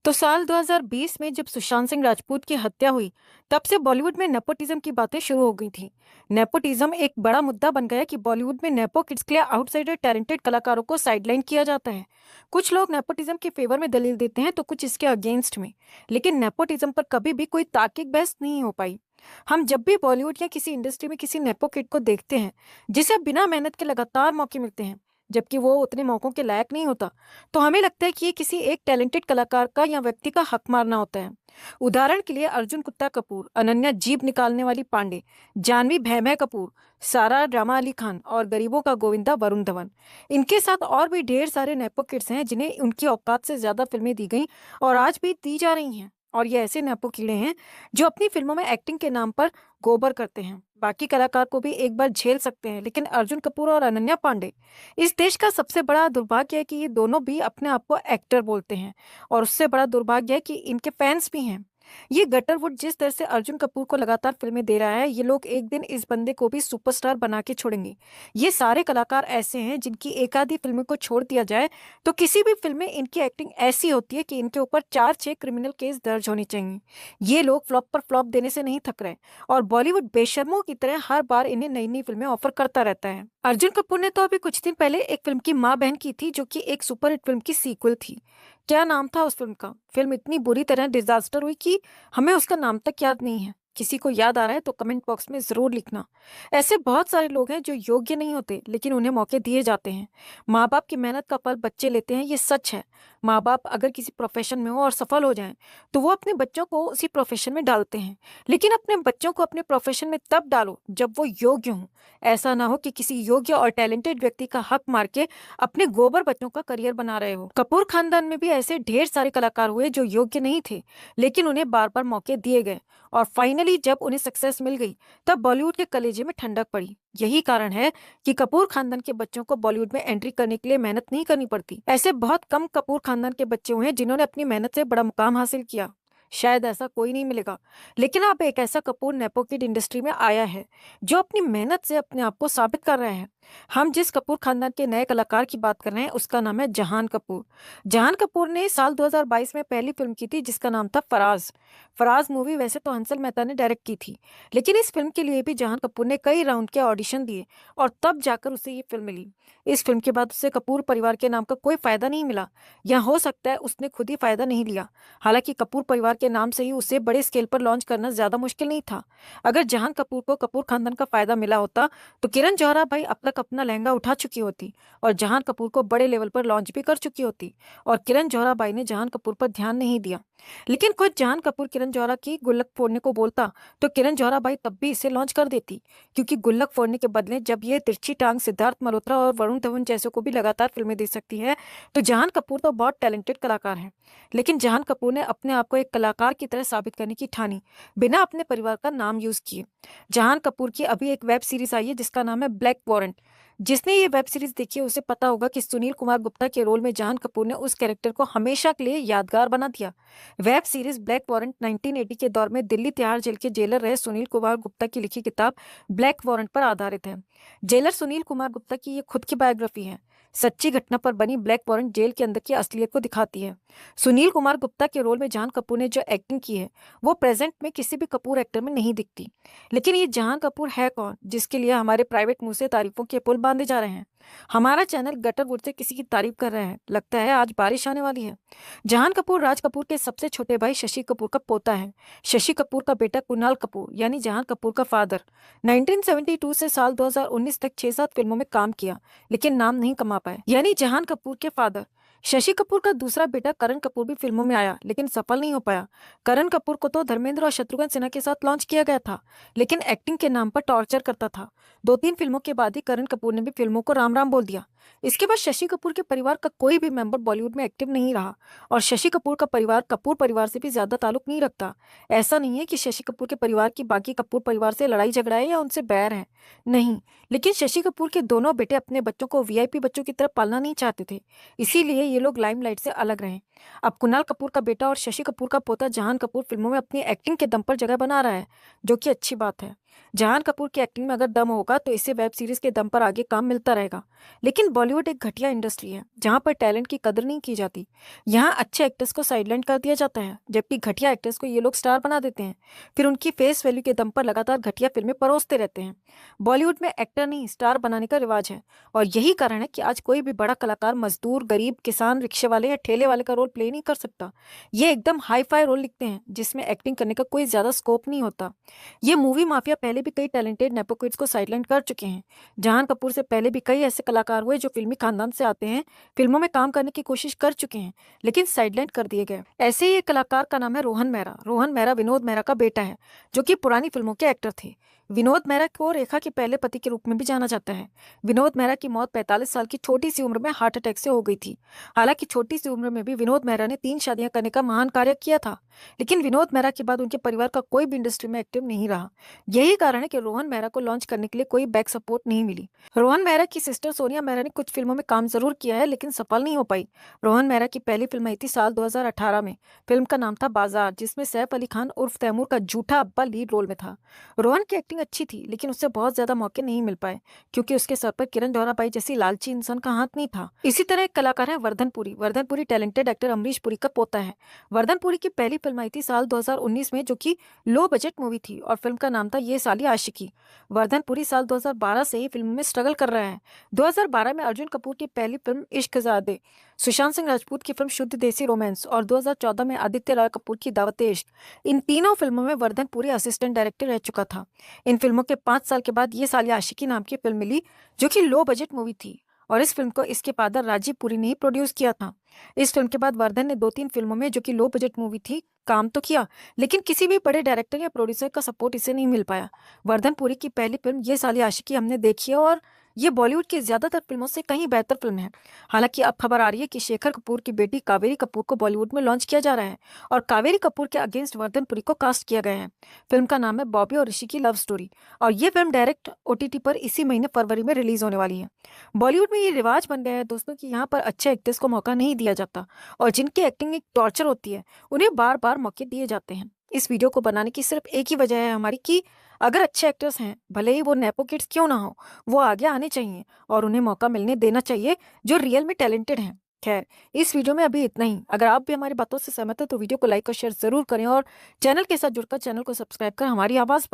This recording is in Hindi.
तो साल 2020 में जब सुशांत सिंह राजपूत की हत्या हुई, तब से बॉलीवुड में नेपोटिज्म की बातें शुरू हो गई थी। नेपोटिज्म एक बड़ा मुद्दा बन गया कि बॉलीवुड में नेपो किड्स के लिए आउटसाइडर टैलेंटेड कलाकारों को साइडलाइन किया जाता है। कुछ लोग नेपोटिज्म के फेवर में दलील देते हैं तो कुछ इसके अगेंस्ट में। लेकिन नेपोटिज्म पर कभी भी कोई तार्किक बहस नहीं हो पाई। हम जब भी बॉलीवुड या किसी इंडस्ट्री में किसी नेपो किड को देखते हैं, जिसे बिना मेहनत के लगातार मौके मिलते हैं, जबकि वो उतने मौकों के लायक नहीं होता, तो हमें लगता है कि ये किसी एक टैलेंटेड कलाकार का या व्यक्ति का हक मारना होता है। उदाहरण के लिए अर्जुन कुत्ता कपूर, अनन्या जीभ निकालने वाली पांडे, जानवी भैभै कपूर, सारा ड्रामा अली खान और गरीबों का गोविंदा वरुण धवन। इनके साथ और भी ढेर सारे नेपो किड्स हैं जिन्हें उनकी औकात से ज्यादा फिल्में दी गई और आज भी दी जा रही हैं। और ये ऐसे नेपो कीड़े हैं जो अपनी फिल्मों में एक्टिंग के नाम पर गोबर करते हैं। बाकी कलाकार को भी एक बार झेल सकते हैं, लेकिन अर्जुन कपूर और अनन्या पांडे, इस देश का सबसे बड़ा दुर्भाग्य है कि ये दोनों भी अपने आप को एक्टर बोलते हैं। और उससे बड़ा दुर्भाग्य है कि इनके फैंस भी हैं। ये गटरवुड जिस तरह से अर्जुन कपूर को लगातार फिल्में दे रहा है, ये लोग एक दिन इस बंदे को भी सुपरस्टार बना के छोड़ेंगे। ये सारे कलाकार ऐसे हैं जिनकी एक आधी फिल्म को छोड़ दिया जाए तो किसी भी फिल्म में इनकी एक्टिंग ऐसी होती है कि इनके ऊपर 4-6 क्रिमिनल केस दर्ज होने चाहिए। ये लोग फ्लॉप पर फ्लॉप देने से नहीं थक रहे और बॉलीवुड बेशर्मों की तरह हर बार इन्हें नई नई फिल्में ऑफर करता रहता है। अर्जुन कपूर ने तो अभी कुछ दिन पहले एक फिल्म की माँ बहन की थी, जो कि एक सुपरहिट फिल्म की सीक्वल थी। क्या नाम था उस फिल्म का? फिल्म इतनी बुरी तरह डिजास्टर हुई कि हमें उसका नाम तक याद नहीं है। किसी को याद आ रहा है तो कमेंट बॉक्स में जरूर लिखना। ऐसे बहुत सारे लोग हैं जो योग्य नहीं होते, लेकिन उन्हें मौके दिए जाते हैं। माँ बाप की मेहनत का फल बच्चे लेते हैं, ये सच है। माँ बाप अगर किसी प्रोफेशन में हो और सफल हो जाएं, तो वो अपने बच्चों को उसी प्रोफेशन में डालते हैं। लेकिन अपने बच्चों को अपने प्रोफेशन में तब डालो जब वो योग्य हों। ऐसा ना हो कि किसी योग्य और टैलेंटेड व्यक्ति का हक मार के अपने गोबर बच्चों का करियर बना रहे हो। कपूर खानदान में भी ऐसे ढेर सारे कलाकार हुए जो योग्य नहीं थे, लेकिन उन्हें बार बार मौके दिए गए। और फाइनली जब उन्हें सक्सेस मिल गई, तब बॉलीवुड के कलेजे में ठंडक पड़ी। यही कारण है कि कपूर खानदान के बच्चों को बॉलीवुड में एंट्री करने के लिए मेहनत नहीं करनी पड़ती। ऐसे बहुत कम कपूर खानदान के बच्चे हुए हैं जिन्होंने अपनी मेहनत से बड़ा मुकाम हासिल किया। शायद ऐसा कोई नहीं मिलेगा। लेकिन अब एक ऐसा कपूर नेपो किड इंडस्ट्री में आया है जो अपनी मेहनत से अपने आप को साबित कर रहा है। हम जिस कपूर खानदान के नए कलाकार की बात कर रहे हैं, उसका नाम है जहान कपूर। जहान कपूर ने साल 2022 में पहली फिल्म की थी जिसका नाम था फराज। फराज मूवी वैसे तो हंसल मेहता ने डायरेक्ट की थी, लेकिन इस फिल्म के लिए भी जहान कपूर ने कई राउंड के ऑडिशन दिए और तब जाकर उसे ये फिल्म मिली। इस फिल्म के बाद उसे कपूर परिवार के नाम का कोई फायदा नहीं मिला, या हो सकता है उसने खुद ही फायदा नहीं लिया। हालांकि कपूर परिवार के नाम से ही उसे बड़े स्केल पर लॉन्च करना ज्यादा मुश्किल नहीं था। अगर जहान कपूर को कपूर खानदान का फायदा मिला होता, तो किरण जौहरा भाई अब तक अपना लहंगा उठा चुकी होती और जहान कपूर को बड़े लेवल पर लॉन्च भी कर चुकी होती। और किरण जौहरा बाई ने जहान कपूर पर ध्यान नहीं दिया। लेकिन खुद जहान कपूर किरण जौहरा की गुल्लक फोड़ने को बोलता, तो किरण जौहरा बाई तब भी इसे लॉन्च कर देती। क्योंकि गुल्लक फोड़ने के बदले जब ये तिरछी टांग सिद्धार्थ मल्होत्रा और वरुण धवन जैसे को भी लगातार फिल्में दे सकती है, तो जहान कपूर तो बहुत टैलेंटेड कलाकार है। लेकिन जहान कपूर ने अपने आप को एक कलाकार की तरह साबित करने की ठानी, बिना अपने परिवार का नाम यूज किए। जहान कपूर की अभी एक वेब सीरीज आई है जिसका नाम है ब्लैक वॉरेंट। जिसने ये वेब सीरीज देखी है उसे पता होगा कि सुनील कुमार गुप्ता के रोल में जहान कपूर ने उस कैरेक्टर को हमेशा के लिए यादगार बना दिया। वेब सीरीज ब्लैक वॉरेंट 1980 के दौर में दिल्ली तिहाड़ जेल के जेलर रहे सुनील कुमार गुप्ता की लिखी किताब ब्लैक वॉरेंट पर आधारित है। जेलर सुनील कुमार गुप्ता की ये खुद की बायोग्राफी है। सच्ची घटना पर बनी ब्लैक वॉरेंट जेल के अंदर की असलियत को दिखाती है। सुनील कुमार गुप्ता के रोल में जहान कपूर ने जो एक्टिंग की है, वो प्रेजेंट में किसी भी कपूर एक्टर में नहीं दिखती। लेकिन ये जहान कपूर है कौन जिसके लिए हमारे प्राइवेट मुंह से तारीफों के पुल बांधे जा रहे हैं? हमारा चैनल गटरवुड से किसी की तारीफ कर रहे हैं, लगता है आज बारिश आने वाली है। जहान कपूर राज कपूर के सबसे छोटे भाई शशि कपूर का पोता है। शशि कपूर का बेटा कुणाल कपूर यानी जहान कपूर का फादर 1972 से साल 2019 तक 6-7 फिल्मों में काम किया, लेकिन नाम नहीं कमा पाए। यानी जहान कपूर के फादर शशि कपूर का दूसरा बेटा करण कपूर भी फिल्मों में आया, लेकिन सफल नहीं हो पाया। करण कपूर को तो धर्मेंद्र और शत्रुघ्न सिन्हा के साथ लॉन्च किया गया था, लेकिन एक्टिंग के नाम पर टॉर्चर करता था। 2-3 फिल्मों के बाद ही करण कपूर ने भी फिल्मों को राम राम बोल दिया। इसके बाद शशि कपूर के परिवार का कोई भी मेंबर बॉलीवुड में एक्टिव नहीं रहा। और शशि कपूर का परिवार कपूर परिवार से भी ज्यादा ताल्लुक नहीं रखता। ऐसा नहीं है कि शशि कपूर के परिवार की बाकी कपूर परिवार से लड़ाई झगड़ा है या उनसे बैर है, नहीं। लेकिन शशि कपूर के दोनों बेटे अपने बच्चों को वीआईपी बच्चों की तरह पालना नहीं चाहते थे, इसीलिए ये लोग लाइमलाइट से अलग रहे। अब कुणाल कपूर का बेटा और शशि कपूर का पोता जहान कपूर फिल्मों में अपनी एक्टिंग के दम पर जगह बना रहा है, जो कि अच्छी बात है। जहान कपूर की एक्टिंग में अगर दम होगा तो इसे वेब सीरीज के दम पर आगे काम मिलता रहेगा। लेकिन बॉलीवुड एक घटिया इंडस्ट्री है जहां पर टैलेंट की कदर नहीं की जाती। यहाँ अच्छे एक्टर्स को साइडलाइन कर दिया जाता है, जबकि घटिया एक्टर्स को ये लोग स्टार बना देते हैं, फिर उनकी फेस वैल्यू के दम पर लगातार घटिया फिल्में परोसते रहते हैं। बॉलीवुड में एक्टर नहीं, स्टार बनाने का रिवाज है, और यही कारण है कि आज कोई भी बड़ा कलाकार मजदूर, गरीब, किसान, रिक्शे वाले या ठेले वाले का रोल प्ले नहीं कर सकता। ये एकदम हाई फाई रोल लिखते हैं जिसमें एक्टिंग करने का कोई ज्यादा स्कोप नहीं होता। ये मूवी माफिया पहले भी कई टैलेंटेड नेपो किड्स को साइडलाइन कर चुके हैं। जहान कपूर से पहले भी कई ऐसे कलाकार हुए जो फिल्मी खानदान से आते हैं, फिल्मों में काम करने की कोशिश कर चुके हैं, लेकिन साइडलाइन कर दिए गए। ऐसे ही एक कलाकार का नाम है रोहन मेहरा। रोहन मेहरा विनोद मेहरा का बेटा है, जो कि पुरानी फिल्मों के एक्टर थे। विनोद मेहरा को रेखा के पहले पति के रूप में भी जाना जाता है। विनोद मेहरा की मौत 45 साल की छोटी सी उम्र में हार्ट अटैक से हो गई थी। हालांकि छोटी सी उम्र में भी विनोद मेहरा ने 3 शादियां करने का महान कार्य किया था, लेकिन विनोद मेहरा के बाद उनके परिवार का कोई भी इंडस्ट्री में एक्टिव नहीं रहा। यही कारण है कि रोहन मेहरा को लॉन्च करने के लिए कोई बैक सपोर्ट नहीं मिली। रोहन मेहरा की सिस्टर सोनिया मेहरा ने कुछ फिल्मों में काम जरूर किया है, लेकिन सफल नहीं हो पाई। रोहन मेहरा की पहली फिल्म आई थी साल 2018 में। फिल्म का नाम था बाजार, जिसमें सैफ अली खान उर्फ तैमूर का झूठा अब्बा लीड रोल में था। रोहन की एक्टिंग अच्छी थी, लेकिन उससे बहुत ज्यादा मौके नहीं मिल पाए, क्योंकि उसके सर पर किरण जौहरा बाई जैसी लालची इंसान का हाथ नहीं था। इसी तरह एक कलाकार है वर्धन पुरी। वर्धन पुरी टैलेंटेड एक्टर अमरीश पुरी का पोता है। वर्धन पुरी की पहली फिल्म आई थी साल 2019 में, जो कि लो बजट मूवी थी, और फिल्म का नाम था ये साली आशिकी। वर्धन पुरी साल 2012 से ही फिल्म में स्ट्रगल कर रहा है। 2012 में अर्जुन कपूर की पहली फिल्म इश्कजादे, सुशांत सिंह राजपूत की फिल्म शुद्ध देसी रोमांस, और 2014 में आदित्य रॉय कपूर की दावत इश्क, इन तीनों फिल्मों में वर्धन पुरी असिस्टेंट डायरेक्टर रह चुका था। इन फिल्मों के 5 साल के बाद ये साली आशिकी नाम की फिल्म मिली, जो कि लो बजट मूवी थी, और इस फिल्म को इसके फादर राजीव पुरी ने ही प्रोड्यूस किया था। इस फिल्म के बाद वर्धन ने 2-3 फिल्मों में, जो कि लो बजट मूवी थी, काम तो किया, लेकिन किसी भी बड़े डायरेक्टर या प्रोड्यूसर का सपोर्ट इसे नहीं मिल पाया। वर्धन पुरी की पहली फिल्म ये साली आशिकी हमने देखी है, और ये बॉलीवुड की ज्यादातर फिल्मों से कहीं बेहतर फिल्म है। हालांकि अब खबर आ रही है कि शेखर कपूर की बेटी कावेरी कपूर को बॉलीवुड में लॉन्च किया जा रहा है, और कावेरी कपूर के अगेंस्ट वर्धन पुरी को कास्ट किया गया है। फिल्म का नाम है बॉबी और ऋषि की लव स्टोरी, और ये फिल्म डायरेक्ट ओटीटी पर इसी महीने फरवरी में रिलीज होने वाली है। बॉलीवुड में ये रिवाज बन गया है दोस्तों कि यहाँ पर अच्छे एक्टर्स को मौका नहीं दिया जाता, और जिनकी एक्टिंग एक टॉर्चर होती है उन्हें बार बार मौके दिए जाते हैं। इस वीडियो को बनाने की सिर्फ एक ही वजह है हमारी, कि अगर अच्छे एक्टर्स हैं, भले ही वो नेपो किड्स क्यों ना हो, वो आगे आने चाहिए और उन्हें मौका मिलने देना चाहिए जो रियल में टैलेंटेड हैं। खैर, इस वीडियो में अभी इतना ही। अगर आप भी हमारी बातों से सहमत हो तो वीडियो को लाइक और शेयर जरूर करें, और चैनल के साथ जुड़कर चैनल को सब्सक्राइब कर हमारी आवाज